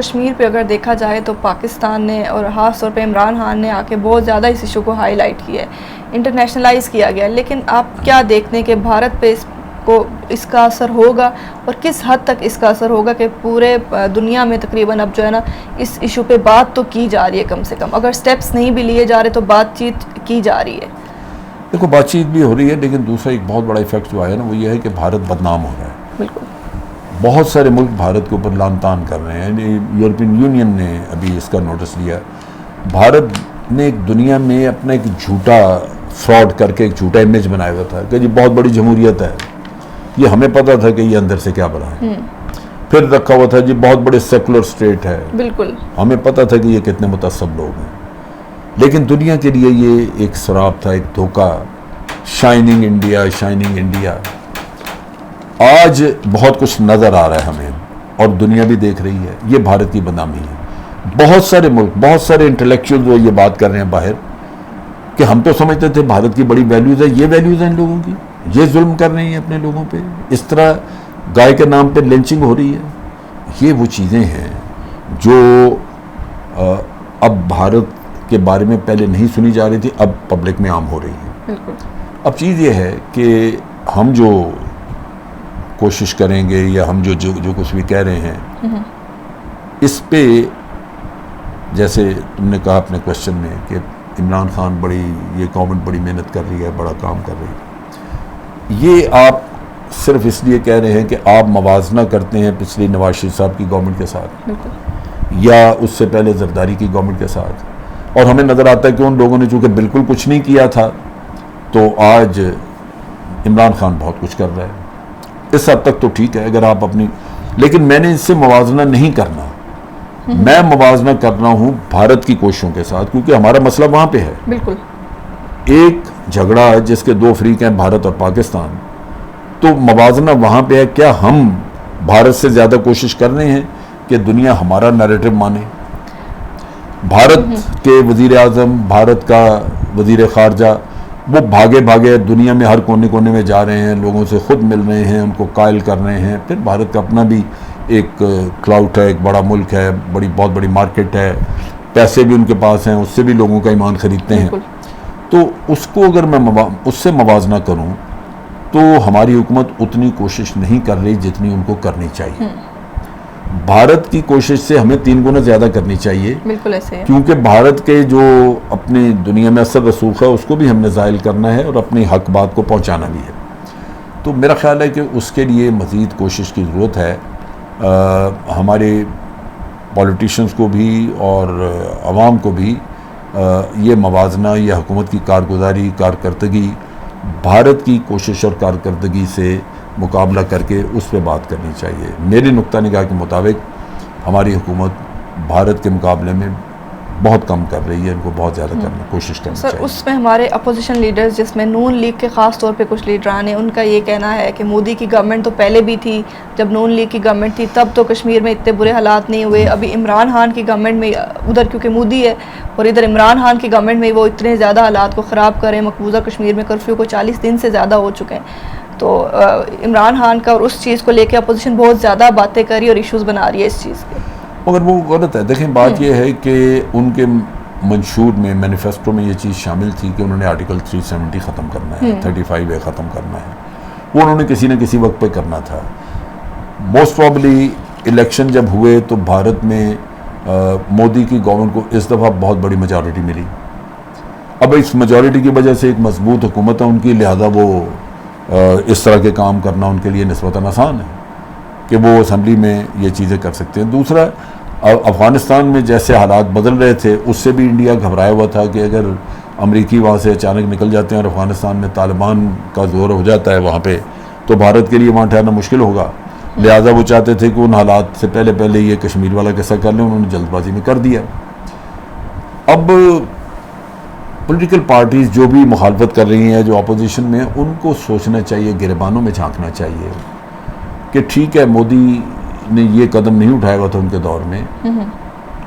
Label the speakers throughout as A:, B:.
A: कश्मीर पे अगर देखा जाए तो पाकिस्तान ने और ख़ास तौर पे इमरान खान ने आके बहुत ज़्यादा इस इशू को हाईलाइट किया है, इंटरनेशनलाइज किया गया। लेकिन आप क्या देखते हैं कि भारत पे इसका असर होगा और किस हद तक इसका असर होगा कि पूरे दुनिया में तकरीबन अब जो है ना इस इशू पे बात तो की जा रही है, कम से कम अगर स्टेप्स नहीं भी लिए जा रहे तो बातचीत की जा रही है।
B: देखो बातचीत भी हो रही है, लेकिन दूसरा एक बहुत बड़ा इफेक्ट जो आया ना वो ये है कि भारत बदनाम हो रहा है।
A: बिल्कुल,
B: बहुत सारे मुल्क भारत के ऊपर लान तान कर रहे हैं। यूरोपियन यूनियन ने अभी इसका नोटिस लिया। भारत ने एक दुनिया में अपना एक झूठा फ्रॉड करके एक झूठा इमेज बनाया हुआ था कि जी बहुत बड़ी जमहूरियत है, ये हमें पता था कि ये अंदर से क्या बना है। फिर रखा हुआ था जी बहुत बड़े सेकुलर स्टेट है, बिल्कुल हमें पता था कि ये कितने मुतअस्सब लोग हैं। लेकिन दुनिया के लिए ये एक शराब था, एक धोखा। Shining India, shining India. आज बहुत कुछ नज़र आ रहा है हमें और दुनिया भी देख रही है, ये भारत की बदनामी है। बहुत सारे मुल्क, बहुत सारे इंटेलेक्चुअल वो ये बात कर रहे हैं बाहर कि हम तो समझते थे भारत की बड़ी वैल्यूज़ है, ये वैल्यूज़ हैं इन लोगों की, ये जुल्म कर रहे हैं अपने लोगों पे, इस तरह गाय के नाम पे लिंचिंग हो रही है। ये वो चीज़ें हैं जो अब भारत के बारे में पहले नहीं सुनी जा रही थी, अब पब्लिक में आम हो रही है। अब चीज़ ये है कि हम जो कोशिश करेंगे या हम जो कुछ भी कह रहे हैं इस पे, जैसे तुमने कहा अपने क्वेश्चन में कि इमरान खान ये गवर्नमेंट बड़ी मेहनत कर रही है, बड़ा काम कर रही है, ये आप सिर्फ इसलिए कह रहे हैं कि आप मवाजना करते हैं पिछली नवाज शरीफ साहब की गवर्नमेंट के साथ या उससे पहले जरदारी की गवर्नमेंट के साथ, और हमें नज़र आता है कि उन लोगों ने चूँकि बिल्कुल कुछ नहीं किया था तो आज इमरान खान बहुत कुछ कर रहा है। इस हद तक तो ठीक है अगर आप अपनी, लेकिन मैंने इससे मवाजना नहीं करना। मैं मवाजना कर रहा हूँ भारत की कोशिशों के साथ, क्योंकि हमारा मसला वहाँ पे है। बिल्कुल, एक झगड़ा जिसके दो फ्रीक हैं, भारत और पाकिस्तान, तो मवाजना वहाँ पे है। क्या हम भारत से ज़्यादा कोशिश कर रहे हैं कि दुनिया हमारा नैरेटिव माने? भारत के वज़ीर आज़म, भारत का वज़ीर ख़ारजा, वो भागे भागे दुनिया में हर कोने कोने में जा रहे हैं, लोगों से ख़ुद मिल रहे हैं, उनको कायल कर रहे हैं। फिर भारत का अपना भी एक क्लाउड है, एक बड़ा मुल्क है, बहुत बड़ी मार्केट है, पैसे भी उनके पास हैं, उससे भी लोगों का ईमान ख़रीदते हैं। तो उसको अगर मैं उससे मवाजना करूं तो हमारी हुकूमत उतनी कोशिश नहीं कर रही जितनी उनको करनी चाहिए। भारत की कोशिश से हमें 3 गुना ज़्यादा करनी चाहिए। बिल्कुल ऐसे है, क्योंकि भारत के जो अपनी दुनिया में असर रसूख है उसको भी हमने ज़ाहिल करना है और अपनी हक बात को पहुंचाना भी है। तो मेरा ख्याल है कि उसके लिए मज़ीद कोशिश की ज़रूरत है। हमारे पॉलिटिशियंस को भी और आवाम को भी ये मवाजना या हुकूमत की कारकर्दगी भारत की कोशिश और कारकर्दगी से मुकाबला करके उस पर बात करनी चाहिए। मेरी नुक्ता निगाह के मुताबिक हमारी हुकूमत भारत के मुकाबले में बहुत कम कर रही है, इनको बहुत ज़्यादा करने की कोशिश करनी चाहिए।
A: उसमें हमारे अपोजिशन लीडर्स, जिसमें नून लीग के ख़ास तौर पे कुछ लीडरान हैं, उनका ये कहना है कि मोदी की गवर्नमेंट तो पहले भी थी, जब नून लीग की गवर्नमेंट थी तब तो कश्मीर में इतने बुरे हालात नहीं हुए। अभी इमरान खान की गवर्नमेंट में, उधर क्योंकि मोदी है और इधर इमरान खान की गवर्नमेंट में, वो इतने ज़्यादा हालात को ख़राब करें। मकबूजा कश्मीर में कर्फ्यू को 40 दिन से ज़्यादा हो चुके हैं। तो इमरान खान का और उस चीज़ को लेकर अपोजिशन बहुत ज़्यादा बातें कर रही है और इशूज़ बना रही है इस चीज़ के, मगर
B: वो गलत है। देखें, बात यह है कि उनके मंशूर में, मैनिफेस्टो में ये चीज़ शामिल थी कि उन्होंने आर्टिकल 370 ख़त्म करना है, 35A ख़त्म करना है। वो उन्होंने किसी न किसी वक्त पे करना था। मोस्ट प्रॉब्ली इलेक्शन जब हुए तो भारत में मोदी की गवर्नमेंट को इस दफ़ा बहुत बड़ी मेजॉरिटी मिली। अब इस मेजॉरिटी की वजह से एक मजबूत हुकूमत है उनकी, लिहाजा वो इस तरह के काम करना उनके लिए निस्बतन आसान है कि वो असम्बली में ये चीज़ें कर सकते हैं। दूसरा, अफ़गानिस्तान में जैसे हालात बदल रहे थे उससे भी इंडिया घबराया हुआ था कि अगर अमरीकी वहाँ से अचानक निकल जाते हैं और अफ़गानिस्तान में तालिबान का जोर हो जाता है वहाँ पे, तो भारत के लिए वहाँ ठहरना मुश्किल होगा। लिहाजा वो चाहते थे कि उन हालात से पहले ये कश्मीर वाला कैसा कर लें, उन्होंने जल्दबाजी में कर दिया। अब पॉलिटिकल पार्टीज़ जो भी मुखालफत कर रही हैं, जो अपोजिशन में, उनको सोचना चाहिए, गिरबानों में झांकना चाहिए कि ठीक है मोदी ने ये कदम नहीं उठाया हुआ था उनके दौर में,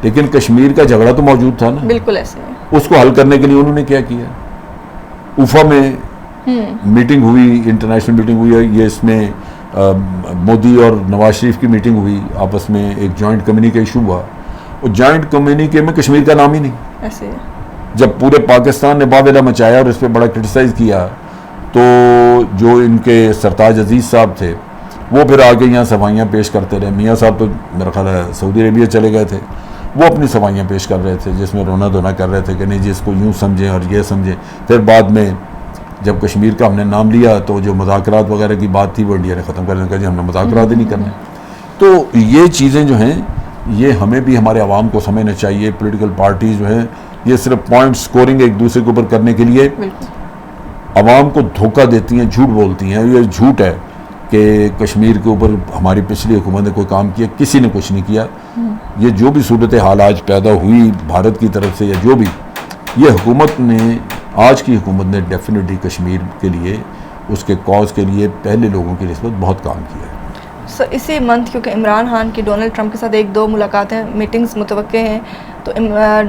B: लेकिन कश्मीर का झगड़ा तो मौजूद था ना। बिल्कुल ऐसे है। उसको हल करने के लिए उन्होंने क्या किया? उफा में मीटिंग हुई, इंटरनेशनल मीटिंग हुई है, ये इसमें मोदी और नवाज शरीफ की मीटिंग हुई, आपस में एक जॉइंट कम्युनिके इशू हुआ, और जॉइंट कम्युनिके में कश्मीर का नाम ही नहीं।
A: ऐसे
B: जब पूरे पाकिस्तान ने बावेला मचाया और इस पर बड़ा क्रिटिसाइज़ किया, तो जो इनके सरताज अजीज़ साहब थे वो फिर आगे यहाँ सफाइयाँ पेश करते रहे। मियाँ साहब तो मेरा ख्याल है सऊदी अरेबिया चले गए थे, वो अपनी सफाइयाँ पेश कर रहे थे जिसमें रोना धोना कर रहे थे कि नहीं जी इसको यूँ समझें और ये समझें। फिर बाद में जब कश्मीर का हमने नाम लिया तो जो मुज़ाकरात वगैरह की बात थी वो इंडिया ने ख़त्म कर दिया, कहा जी हमने मुज़ाकरात ही नहीं करने। तो ये चीज़ें जो हैं ये हमें भी हमारे आवाम को समझना चाहिए। पॉलिटिकल पार्टीज जो हैं ये सिर्फ पॉइंट स्कोरिंग एक दूसरे के ऊपर करने के लिए आवाम को धोखा देती हैं, झूठ बोलती हैं। ये झूठ है कि कश्मीर के ऊपर हमारी पिछली हुकूमत ने कोई काम किया, किसी ने कुछ नहीं किया। ये जो भी सूरत हाल आज पैदा हुई भारत की तरफ से या जो भी, ये हुकूमत ने, आज की हुकूमत ने डेफिनेटली कश्मीर के लिए, उसके कॉज के लिए पहले लोगों की निस्बत बहुत काम किया है।
A: सर इसी मंथ क्योंकि इमरान खान की डोनाल्ड ट्रंप के साथ 1-2 मुलाकातें मीटिंग्स मुतवक्के हैं, तो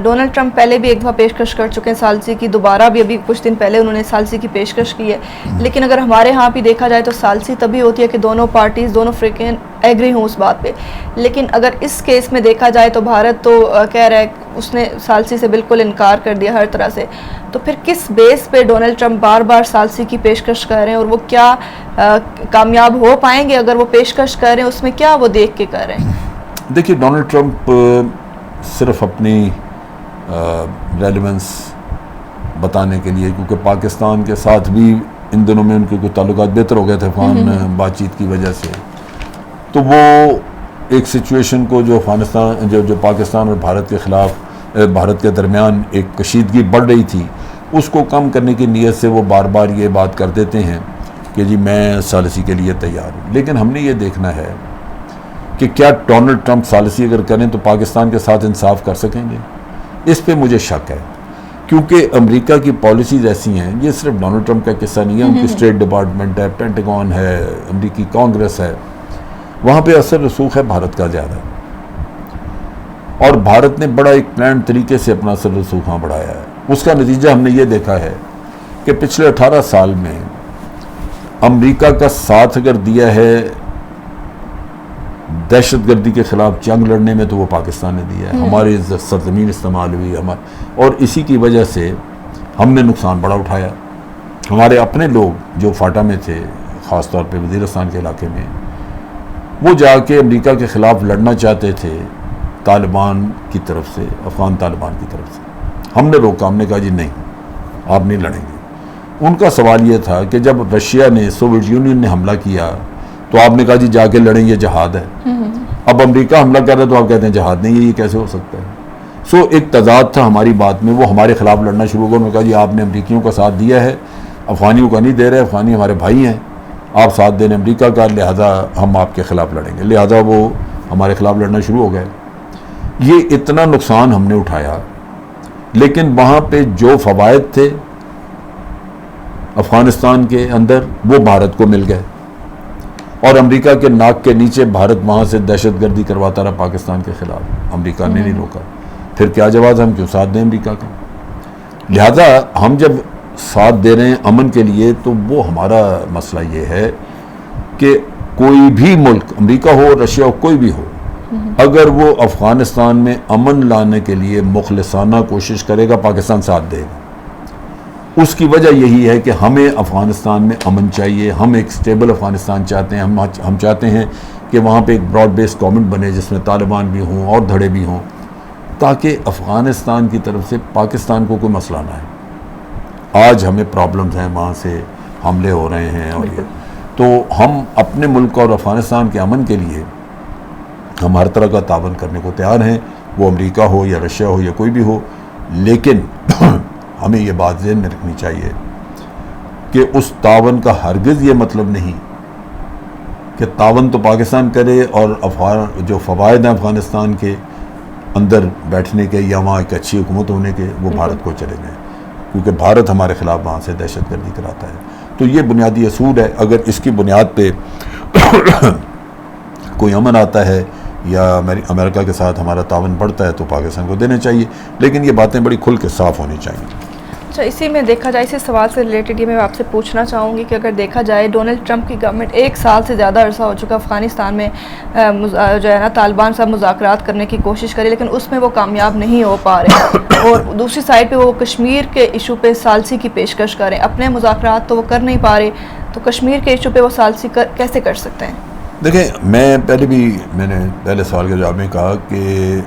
A: डोनाल्ड ट्रंप पहले भी एक दफ़ा पेशकश कर चुके हैं सालसी की, दोबारा भी अभी कुछ दिन पहले उन्होंने सालसी की पेशकश की है। लेकिन अगर हमारे यहाँ भी देखा जाए तो सालसी तभी होती है कि दोनों पार्टीज़, दोनों फ्रीकें एग्री हों उस बात पे। लेकिन अगर इस केस में देखा जाए तो भारत तो कह रहा है, उसने सालसी से बिल्कुल इनकार कर दिया हर तरह से। तो फिर किस बेस पे डोनाल्ड ट्रंप बार बार सालसी की पेशकश कर रहे हैं, और वो क्या कामयाब हो पाएंगे अगर वो पेशकश कर रहे हैं, उसमें क्या वो देख के कर रहे हैं?
B: देखिए डोनाल्ड ट्रंप सिर्फ अपनी रेलेवेंस बताने के लिए, क्योंकि पाकिस्तान के साथ भी इन दिनों में उनके कुछ ताल्लुकात बेहतर हो गए थे अफगान बातचीत की वजह से, तो वो एक सिचुएशन को जो अफगानिस्तान जो पाकिस्तान और भारत के ख़िलाफ़, भारत के दरमियान एक कशीदगी बढ़ रही थी, उसको कम करने की नीयत से वो बार बार ये बात कर देते हैं कि जी मैं सालिसी के लिए तैयार हूँ। लेकिन हमने ये देखना है कि क्या डोनाल्ड ट्रंप सालिसी अगर करें तो पाकिस्तान के साथ इंसाफ कर सकेंगे? इस पे मुझे शक है, क्योंकि अमेरिका की पॉलिसीज़ ऐसी हैं। ये सिर्फ डोनाल्ड ट्रंप का किस्सा नहीं है, उनकी स्टेट डिपार्टमेंट है, पेंटागन है, अमेरिकी कांग्रेस है, वहाँ पे असर रसूख है भारत का ज़्यादा, और भारत ने बड़ा एक प्लान तरीके से अपना असर रसूख वहाँ बढ़ाया है। उसका नतीजा हमने ये देखा है कि पिछले 18 साल में अमेरिका का साथ अगर दिया है दहशतगर्दी के ख़िलाफ़ जंग लड़ने में, तो वो पाकिस्तान ने दिया है। हमारी सरजमीन इस्तेमाल हुई हमारे, और इसी की वजह से हमने नुकसान बड़ा उठाया। हमारे अपने लोग जो फाटा में थे, ख़ास तौर पे वज़ीरिस्तान के इलाके में, वो जाके अमेरिका के ख़िलाफ़ लड़ना चाहते थे तालिबान की तरफ से, अफ़गान तालिबान की तरफ से। हमने रोका, हमने कहा जी नहीं, आप नहीं लड़ेंगे। उनका सवाल ये था कि जब रशिया ने, सोवियत यूनियन ने हमला किया तो आपने कहा जी जाके लड़ें, ये जहाद है। अब अमेरिका हमला कर रहा है तो आप कहते हैं जहाद नहीं है, ये कैसे हो सकता है? सो एक तजाद था हमारी बात में, वो हमारे ख़िलाफ़ लड़ना शुरू हो गया। उन्होंने कहा जी आपने अमरीकियों का साथ दिया है, अफ़गानियों का नहीं दे रहे, अफ़गानी हमारे भाई हैं, आप साथ देने अमेरिका का, लिहाजा हम आपके ख़िलाफ़ लड़ेंगे। लिहाजा वो हमारे ख़िलाफ़ लड़ना शुरू हो गए। ये इतना नुकसान हमने उठाया, लेकिन वहाँ पे जो फ़वायद थे अफ़गानिस्तान के अंदर वो भारत को मिल गए, और अमेरिका के नाक के नीचे भारत वहाँ से दहशतगर्दी करवाता रहा पाकिस्तान के ख़िलाफ़। अमेरिका ने नहीं रोका। फिर क्या जवाब, हम क्यों साथ दें अमेरिका का? लिहाजा हम जब साथ दे रहे हैं अमन के लिए, तो वो हमारा मसला ये है कि कोई भी मुल्क, अमेरिका हो, रशिया हो, कोई भी हो, अगर वो अफ़गानिस्तान में अमन लाने के लिए मुखलिसाना कोशिश करेगा, पाकिस्तान साथ देगा। उसकी वजह यही है कि हमें अफ़गानिस्तान में अमन चाहिए, हम एक स्टेबल अफ़गानिस्तान चाहते हैं। हम चाहते हैं कि वहाँ पे एक ब्रॉड बेस्ड गवर्नमेंट बने जिसमें तालिबान भी हों और धड़े भी हों, ताकि अफ़गानिस्तान की तरफ से पाकिस्तान को कोई मसला ना है। आज हमें प्रॉब्लम्स हैं, वहाँ से हमले हो रहे हैं, और ये तो हम अपने मुल्क और अफ़गानिस्तान के अमन के लिए हम हर तरह का तावन करने को तैयार हैं, वो अमेरिका हो या रशिया हो या कोई भी हो। लेकिन हमें ये बात ज़हन में रखनी चाहिए कि उस तावन का हरगिज़ ये मतलब नहीं कि तावन तो पाकिस्तान करे और जो फ़वायद हैं अफ़गानिस्तान के अंदर बैठने के या वहाँ एक अच्छी हुकूमत होने के, वो भारत को चले गए, क्योंकि भारत हमारे ख़िलाफ़ वहाँ से दहशतगर्दी कराता है। तो ये बुनियादी असूल है। अगर इसकी बुनियाद पे कोई अमन आता है या अमेरिका के साथ हमारा तावन बढ़ता है तो पाकिस्तान को देना चाहिए, लेकिन ये बातें बड़ी खुल के साफ़ होनी चाहिए।
A: अच्छा, इसी में देखा जाए, इसी सवाल से रिलेटेड ये मैं आपसे पूछना चाहूँगी कि अगर देखा जाए डोनाल्ड ट्रंप की गवर्नमेंट 1 साल से ज़्यादा अरसा हो चुका अफ़गानिस्तान में जो है ना तालिबान साहब मुज़ाकरात करने की कोशिश करी, लेकिन उसमें वो कामयाब नहीं हो पा रहे और दूसरी साइड पे वो कश्मीर के इशू पे सालसी की पेशकश करें, अपने मुज़ाकरात तो वो कर नहीं पा रहे, तो कश्मीर के इशू पे वो सालसी कैसे कर सकते हैं?
B: देखें, मैंने पहले सवाल के जवाब में कहा कि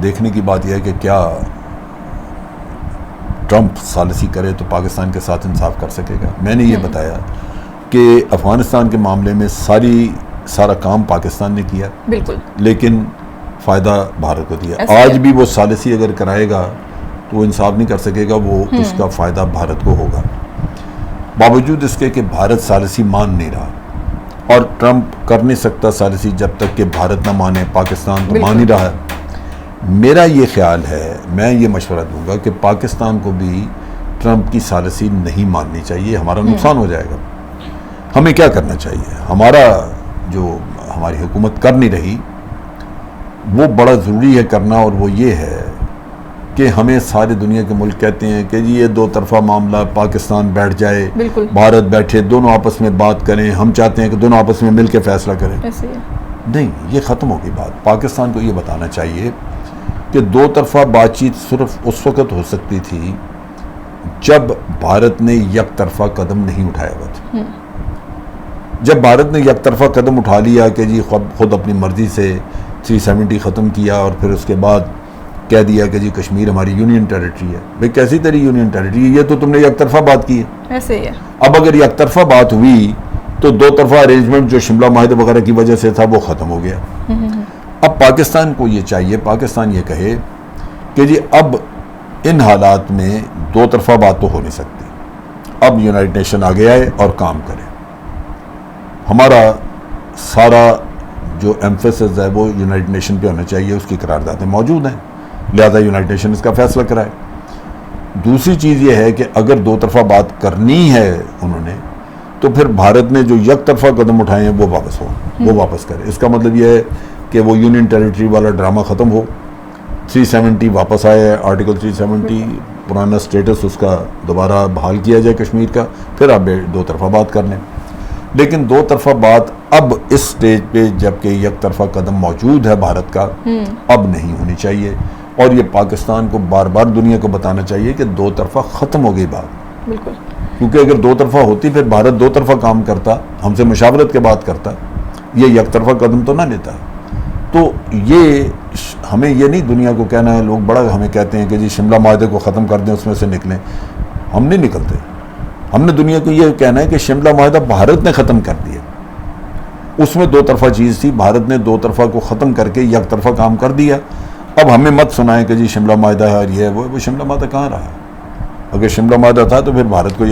B: देखने की बात यह है कि क्या ट्रंप सालसी करे तो पाकिस्तान के साथ इंसाफ कर सकेगा। मैंने ये बताया कि अफ़गानिस्तान के मामले में सारा काम पाकिस्तान ने किया,
A: बिल्कुल,
B: लेकिन फ़ायदा भारत को दिया। आज भी वो सालसी अगर कराएगा तो वो इंसाफ नहीं कर सकेगा, वो उसका फ़ायदा भारत को होगा। बावजूद इसके कि भारत सालसी मान नहीं रहा और ट्रंप कर नहीं सकता सालसी जब तक कि भारत ना माने, पाकिस्तान तो मान ही रहा है। मेरा ये ख्याल है, मैं ये मशवरा दूंगा कि पाकिस्तान को भी ट्रंप की सालसी नहीं माननी चाहिए, हमारा नुकसान हो जाएगा। हमें क्या करना चाहिए, हमारी हुकूमत कर नहीं रही वो बड़ा ज़रूरी है करना, और वो ये है कि हमें सारी दुनिया के मुल्क कहते हैं कि जी ये दो तरफा मामला, पाकिस्तान बैठ जाए, भारत बैठे, दोनों आपस में बात करें। हम चाहते हैं कि दोनों आपस में मिल के फैसला करें। नहीं, ये ख़त्म होगी बात। पाकिस्तान को ये बताना चाहिए कि दो तरफा बातचीत सिर्फ उस वक़्त हो सकती थी जब भारत ने एक तरफा कदम नहीं उठाया हुआ था। जब भारत ने एक तरफा कदम उठा लिया कि जी खुद अपनी मर्जी से 370 ख़त्म किया और फिर उसके बाद कह दिया कि जी कश्मीर हमारी यूनियन टेरिटरी है। भाई कैसी तेरी यूनियन टेरिटरी है, ये तो तुमने एक तरफा बात की है।
A: ऐसे ही है।
B: अब अगर एक तरफा बात हुई तो दो तरफा अरेंजमेंट जो शिमला माहिदे वगैरह की वजह से था वो ख़त्म हो गया। अब पाकिस्तान को ये चाहिए, पाकिस्तान ये कहे कि जी अब इन हालात में दो तरफा बात तो हो नहीं सकती, अब यूनाइटेड नेशन आगे आए और काम करे। हमारा सारा जो एम्फेसिस है वो यूनाइटेड नेशन पे होना चाहिए, उसकी करारदादें मौजूद हैं, लिहाजा यूनाइटेड नेशन इसका फैसला कराए। दूसरी चीज़ ये है कि अगर दो तरफा बात करनी है उन्होंने, तो फिर भारत ने जो एक तरफा कदम उठाए हैं वो वापस करे। इसका मतलब ये है कि वो यूनियन टेरिटरी वाला ड्रामा ख़त्म हो, 370 वापस आए, आर्टिकल 370 पुराना स्टेटस उसका दोबारा बहाल किया जाए कश्मीर का, फिर आप दो तरफा बात कर लें। लेकिन दो तरफा बात अब इस स्टेज पे जबकि एक तरफा कदम मौजूद है भारत का, अब नहीं होनी चाहिए। और ये पाकिस्तान को बार बार दुनिया को बताना चाहिए कि दो तरफा ख़त्म हो गई बात। बिल्कुल, क्योंकि अगर दो तरफा होती फिर भारत दो तरफा काम करता, हमसे मुशावरत के बात करता, ये एक तरफा कदम तो ना लेता। तो ये हमें ये नहीं दुनिया को कहना है। लोग बड़ा हमें कहते हैं कि जी शिमला माहदे को ख़त्म कर दें, उसमें से निकलें। हम नहीं निकलते। हमने दुनिया को ये कहना है कि शिमला माहदा भारत ने ख़त्म कर दिया, उसमें दो तरफा चीज़ थी, भारत ने दो तरफा को ख़त्म करके एक तरफा काम कर दिया। अब हमें मत सुनाएं कि जी शिमला माहदा है और ये है वो शिमला माहदा कहाँ रहा? अगर शिमला माहदा था तो फिर भारत को